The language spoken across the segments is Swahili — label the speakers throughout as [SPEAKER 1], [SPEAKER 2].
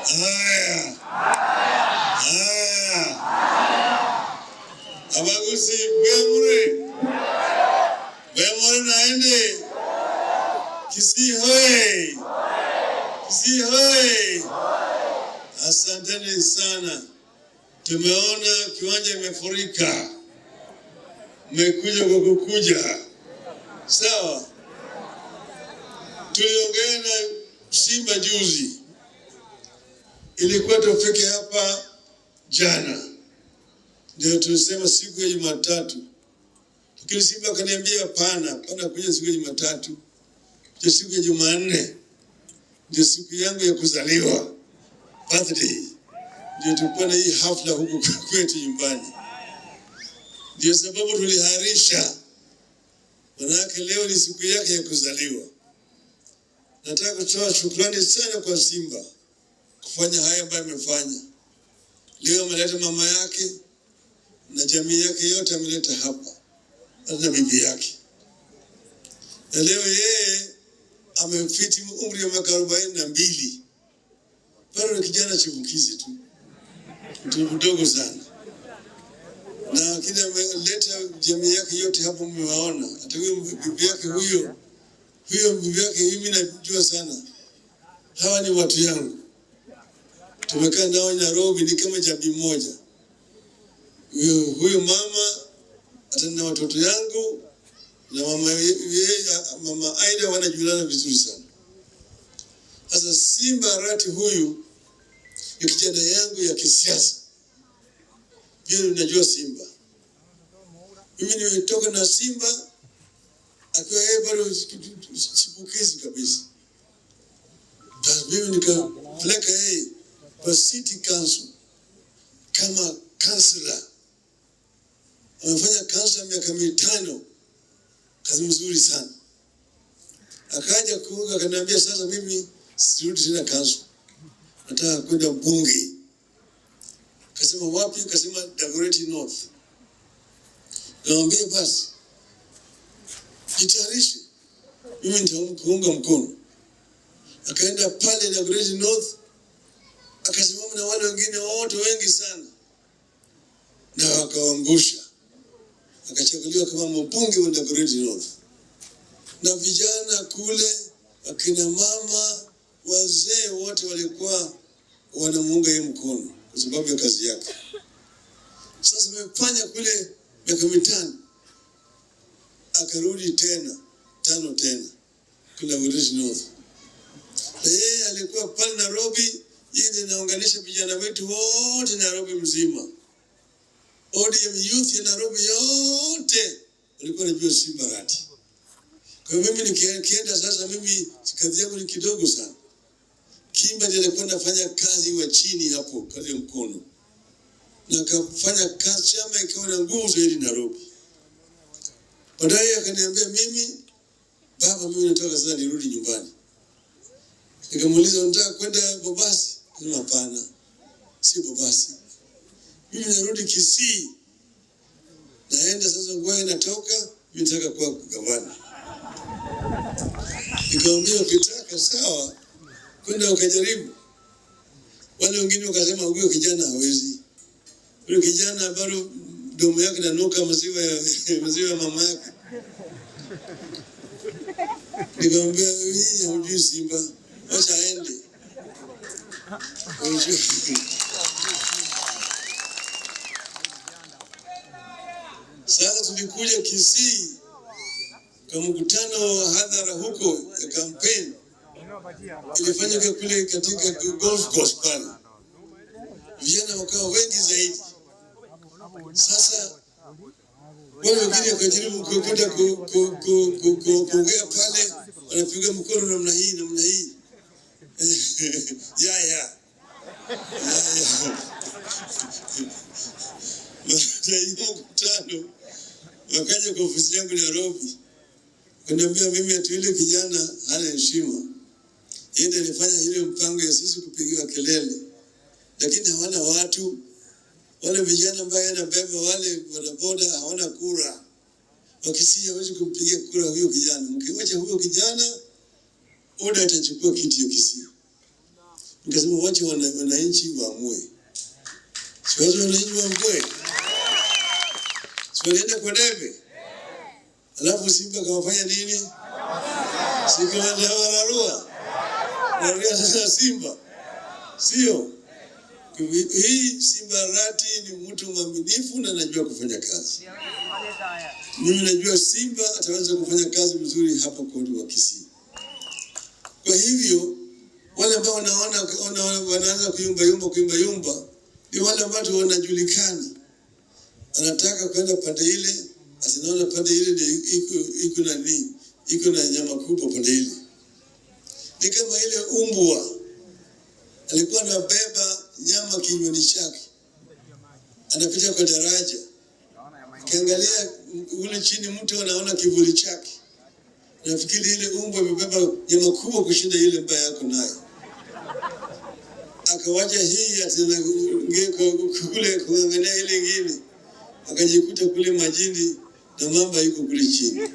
[SPEAKER 1] Haya. Abaguzi bemure naende. Kisii hoye. Kisii hoye. Asanteni sana. Tumeona kiwanja imefurika. Mmekuja kwa kukuja. Sawa. Tuliongea na Simba juzi. Ilikuwa tufike hapa jana. Ndio tulisema siku ya Jumatatu. Lakini Simba akaniambia hapana kuja siku ya Jumatatu. Ndio siku ya Jumanne. Ndio siku yangu ya kuzaliwa. Birthday. Ndio tulikuwa na hii hafla huko kwetu nyumbani. Ndio sababu tuliharisha. Manake leo ni siku yake ya kuzaliwa. Nataka kutoa shukrani sana kwa Simba kufanya haya ambayo amefanya. Leo ameleta mama yake na jamii yake yote ameleta hapa. Na bibi yake. Na leo yeye amefiti umri wa miaka 42. Bado ni kijana chipukizi tu. Mtu mdogo sana. Na kile ameleta jamii yake yote hapo mmewaona. Hata huyo bibi yake huyo bibi yake mimi najua sana. Hawa ni watu yangu. Tumekaa nao Nairobi ni kama jamii moja. Huyo mama hata na watoto yangu na mama Aida wanajuana vizuri sana. Sasa Simba Arati huyu ni kijana yangu ya kisiasa. Mimi ninajua Simba. Mimi nimetoka na Simba akiwa yeye bado chipukizi kabisa. Mimi nikapeleka yeye kwa City Council kama councillor. Amefanya council miaka 5. Kazi nzuri sana. Akaja kuoga akaniambia sasa mimi sirudi tena council. Nataka kwenda bunge. Akasema wapi? Akasema Arati North. Naambia basi jitayarishe. Mimi nitakuunga mkono. Akaenda pale Arati North. Akasimama na wale wengine wote wengi sana. Na wakaangusha. Akachaguliwa kama mbunge wa Arati North. Na vijana kule, akina mama, wazee wote walikuwa wanamuunga yeye mkono kwa sababu ya kazi yake. Sasa amefanya kule miaka 5. Akarudi tena 5 tena kule Arati North. Na yeye alikuwa pale Nairobi, yeye anaunganisha vijana wetu wote Nairobi mzima. ODM youth ya Nairobi yote walikuwa wanajua Simba Arati. Kwa mimi nikienda sasa mimi kazi yangu ni kidogo sana. Kimba ndiye alikuwa anafanya kazi wa chini hapo kazi ya mkono. Na akafanya kazi chama ikiwa na nguvu zaidi Nairobi. Baadaye akaniambia mimi baba mimi nataka sasa nirudi nyumbani. Nikamuuliza unataka kwenda Bobasi? Akasema hapana. Si Bobasi. Mimi narudi Kisii. Naenda sasa ngoja natoka, mimi nataka kuwa gavana. Nikamwambia ukitaka sawa, kwenda ukajaribu. Wale wengine wakasema huyo kijana hawezi. Huyo kijana bado domo yake inanuka maziwa ya mama yake. Nikamwambia hii hujui Simba, acha aende. Sasa tulikuja Kisii kwa mkutano wa hadhara huko ya kampeni. Ilifanyika kule katika golf course pale. Vijana wakawa wengi zaidi. Sasa wale wengine wakajaribu kwenda kuongea pale, wanapiga mkono namna hii. Ya. Baada ya mkutano wakaja kwa ofisi yangu Nairobi. Kuniambia mimi ati yule kijana hana heshima. Yeye alifanya ile mpango ya sisi kupigiwa kelele. Lakini hawana watu. Wale vijana ambao yanabeba wale bodaboda hawana kura. Wakisia hawezi kumpigia kura huyo kijana. Mkiwacha huyo kijana, Oda itachukua kiti ya Kisii. Nikasema wache wananchi waamue. Siwezi wananchi waamue. Siwalienda kwa debe. Alafu Simba kawafanya nini? Simba wanarua. Narudia sasa Simba. Sio. Hii Simba Arati ni mtu mwaminifu na anajua kufanya kazi. Mimi najua Simba ataweza kufanya kazi vizuri hapa kwa Kisii. Kwa hivyo wale ambao wanaanza kuimba ni wale ambao wanajulikana. Anataka kwenda pande ile, asinaona pande ile ndio iko na nyama kubwa pande ile. Ni kama ile umbwa alikuwa anabeba nyama kinywani chake, anapita kwa daraja, kiangalia ule chini mtu anaona kivuli chake, nafikiri ile umbwa imebeba nyama kubwa kushinda ile mbaya yako nayo. Akawacha hii atenda kule kuangalia ile ingine, akajikuta kule majini na mamba yuko kule chini.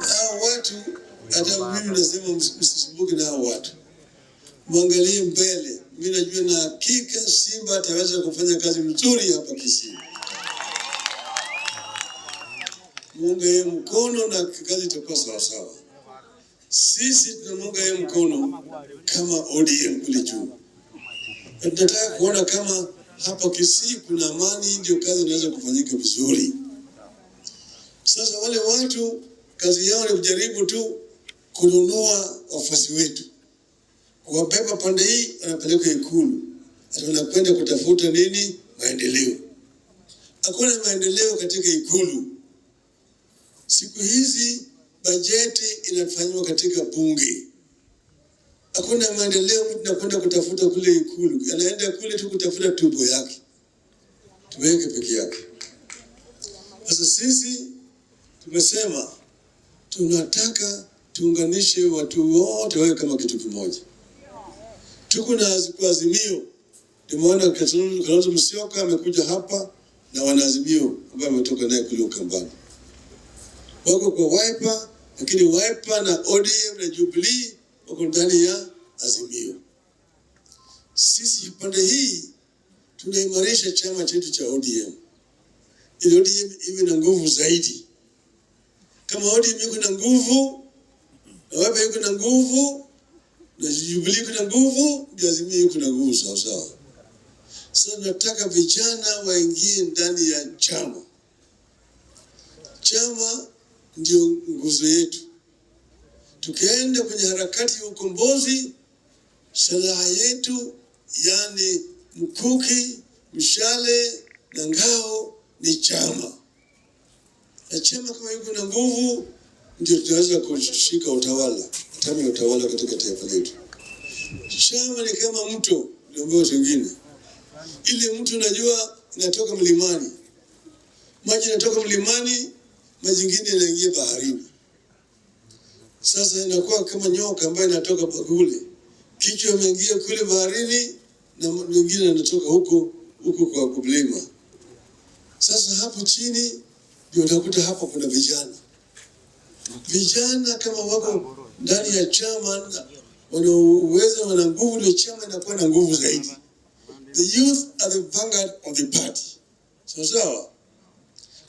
[SPEAKER 1] Hao watu, hata mimi nasema msisumbuke na hao watu. Mwangalie mbele. Mimi najua na hakika Simba ataweza kufanya kazi nzuri hapa Kisii. Mungu yeye mkono na kazi itakuwa sawa sawa. Sisi tunamunga yeye mkono kama ODM kule juu. Tunataka kuona kama hapa Kisii kuna amani, ndio kazi inaweza kufanyika vizuri. Sasa wale watu kazi yao ni kujaribu tu kununua wafuasi wetu. Kuwabeba pande hii wanapeleka Ikulu. Wanakwenda kutafuta nini? Maendeleo. Hakuna maendeleo katika Ikulu. Siku hizi bajeti inafanywa katika bunge. Hakuna maendeleo, mtu anakwenda kutafuta kule Ikulu. Anaenda kule tu kutafuta tumbo yake. Tuweke peke yake. Sasa sisi tumesema tunataka tuunganishe watu wote wawe kama kitu kimoja. Tuko na azimio. Tumeona Kalonzo Musyoka amekuja hapa na wanaazimio ambao wametoka naye kule Ukambani. Wako kwa Wiper, lakini Wiper na ODM na Jubilee wako ndani ya azimio. Sisi pande hii tunaimarisha chama chetu cha ODM. Ili ODM iwe na nguvu zaidi. Kama ODM iko na nguvu, na Wiper iko na nguvu, na Jubilee iko na nguvu, ndio azimio iko na nguvu sawa sawa. Sasa nataka vijana waingie ndani ya chama. Chama ndio nguzo yetu. Tukienda kwenye harakati ya ukombozi, silaha yetu, yani mkuki, mshale na ngao ni chama. Na chama kama yuko na nguvu, ndio tunaweza kushika utawala, kama utawala katika taifa letu. Chama ni kama mto, ndio wengine. Ile mtu unajua inatoka mlimani. Maji yanatoka mlimani, maji mengine yanaingia baharini. Sasa inakuwa kama nyoka ambayo inatoka kule. Kichwa imeingia kule baharini na mwingine anatoka huko kwa mlima. Sasa hapo chini ndio utakuta hapo kuna vijana. Vijana kama wako ndani ya chama wana uwezo, wana nguvu, ndio chama inakuwa na nguvu zaidi. The youth are the vanguard of the party. Sawa.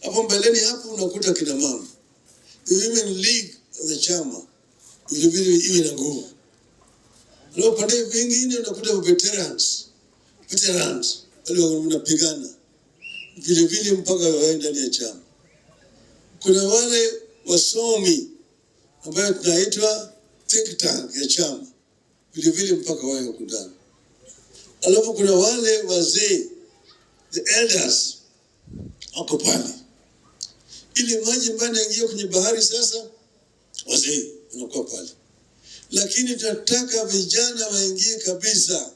[SPEAKER 1] Hapo mbeleni hapo unakuta kina mama. The women league of the chama vile iwe na nguvu. Leo pande vingine unakuta veterans wale wanapigana vile mpaka waende ndani ya chama. Kuna wale wasomi ambao tunaitwa think tank ya chama vile mpaka wawe huko ndani. Alafu kuna wale wazee, the elders, wako pale. Ile maji ambayo yanaingia kwenye bahari sasa, wazee wanakuwa pale. Lakini tunataka vijana waingie kabisa.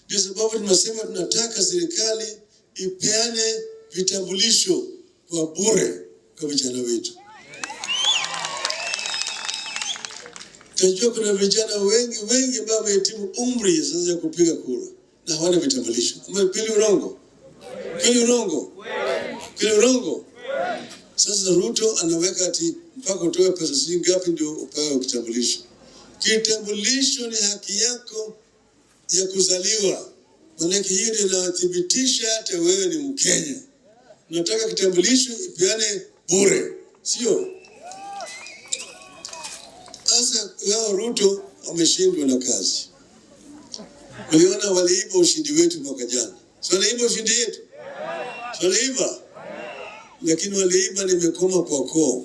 [SPEAKER 1] Ndio sababu tunasema tunataka serikali ipeane vitambulisho kwa bure kwa vijana wetu. Tunajua kuna vijana wengi ambao wamehitimu umri sasa ya kupiga kura na hawana vitambulisho. Pili urongo. Sasa Ruto anaweka ati mpaka utoe pesa ngapi ndio upewe kitambulisho. Kitambulisho ni haki yako ya kuzaliwa. Maana hiyo ndio inathibitisha hata wewe ni Mkenya. Nataka kitambulisho ipeane bure, sio? Sasa wao Ruto wameshindwa na kazi. Waliona waliiba ushindi wetu mwaka jana. Sio waliiba ushindi yetu? Sio waliiba? Lakini waliiba nimekoma kwa koo.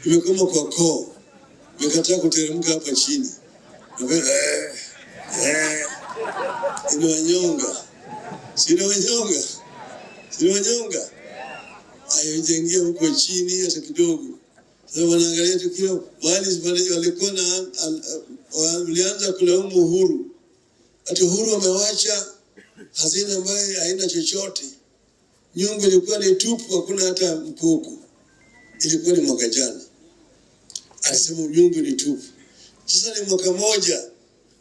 [SPEAKER 1] Nimekoma kwa koo. Nimekataa kuteremka hapa chini. Inawanyonga. Sina wanyonga. Sina wanyonga. Hayajengia huko chini hata kidogo. Sasa wanaangalia tukio wale walikuwa na walianza kulaumu Uhuru. Ati Uhuru amewacha hazina ambayo haina chochote. Nyumba ilikuwa ni tupu, hakuna hata mpuku. Ilikuwa ni mwaka jana. Alisema nyumba ni tupu. Sasa ni mwaka moja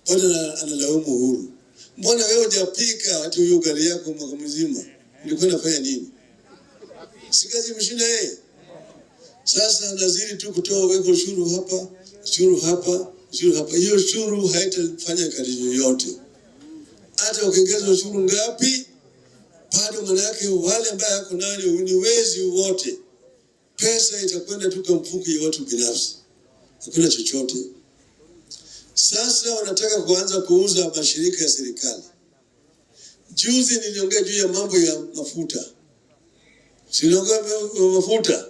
[SPEAKER 1] bado analaumu Uhuru. Mbona wewe hujapika ati hiyo gari yako mwaka mzima? Ulikuwa unafanya nini? Si kazi mshinda yeye. Sasa anazidi tu kutoa weko ushuru hapa, ushuru hapa, ushuru hapa. Hiyo ushuru haitafanya kazi yoyote. Hata ukiongeza ushuru ngapi, bado maana yake wale ambao yako nani ni wezi wote. Pesa itakwenda tu kwa mfuko ya watu binafsi. Hakuna chochote. Sasa wanataka kuanza kuuza mashirika ya serikali. Juzi niliongea juu ya mambo ya mafuta. Sinaongea mafuta.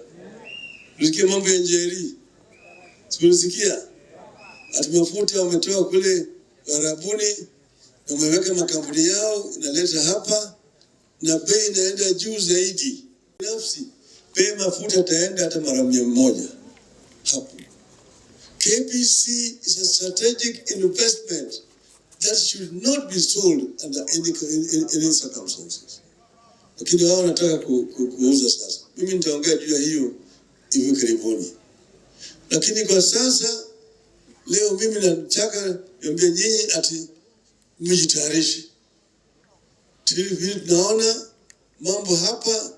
[SPEAKER 1] Nisikia mambo ya njeri. Sikulisikia. Ati mafuta wametoa kule Arabuni na wameweka makampuni yao inaleta hapa na bei inaenda juu zaidi. Nafsi bei mafuta taenda hata mara 100 hapo. KBC is a strategic investment that should not be sold under any circumstances. Lakini wao wanataka kuuza sasa. Mimi nitaongea juu ya hiyo hivi karibuni. Lakini kwa sasa leo mimi nataka niambie nyinyi ati mjitayarishe. Tunaona mambo hapa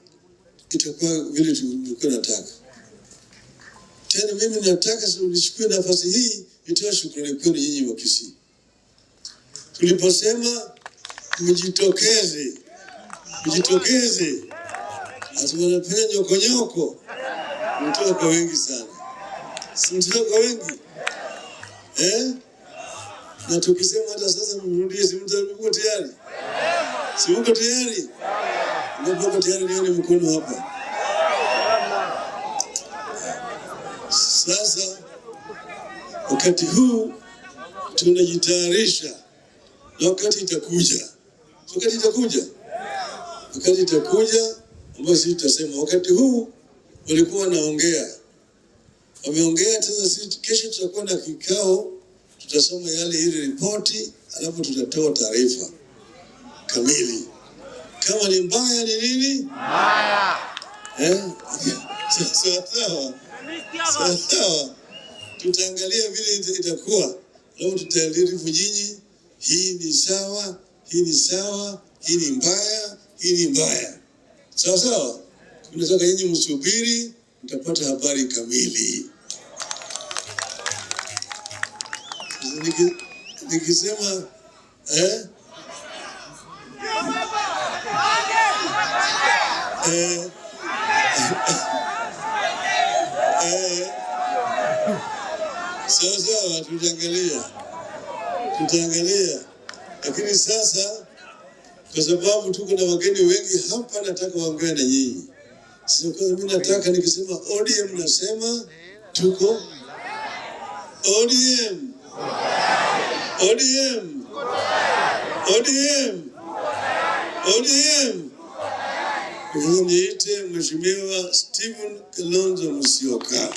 [SPEAKER 1] itakuwa vile tulikuwa nataka. Tena mimi nataka nichukue nafasi hii nitoe shukrani kwenu nyinyi wa Kisii. Tuliposema mjitokeze. Ati wanafanya nyoko. Mtoka kwa wengi sana. Mtoka kwa wengi. Na tukisema hata sasa mrudie si mko tayari? Si mko tayari? Mko tayari nione mkono hapa. Sasa wakati huu tunajitayarisha na wakati itakuja. Wakati itakuja ambapo sisi tutasema wakati huu walikuwa wanaongea. Wameongea tena sisi kesho tutakuwa na kikao tutasoma yale ile ripoti alafu tutatoa taarifa kamili. Kama ni mbaya ni nini? Mbaya. Sawa. Tutaangalia vile itakuwa. Alafu tutaarifu nyinyi hii ni sawa, hii ni mbaya, hii ni mbaya. Sawa. Tunataka nyinyi msubiri, mtapata habari kamili. Nikisema sawa, tutaangalia. Lakini sasa kwa sababu tuko na wageni wengi hapa, nataka waongee na nyinyi. Sasa kwa mimi nataka nikisema ODM nasema tuko ODM. Niite Mheshimiwa Stephen Kalonzo Musyoka.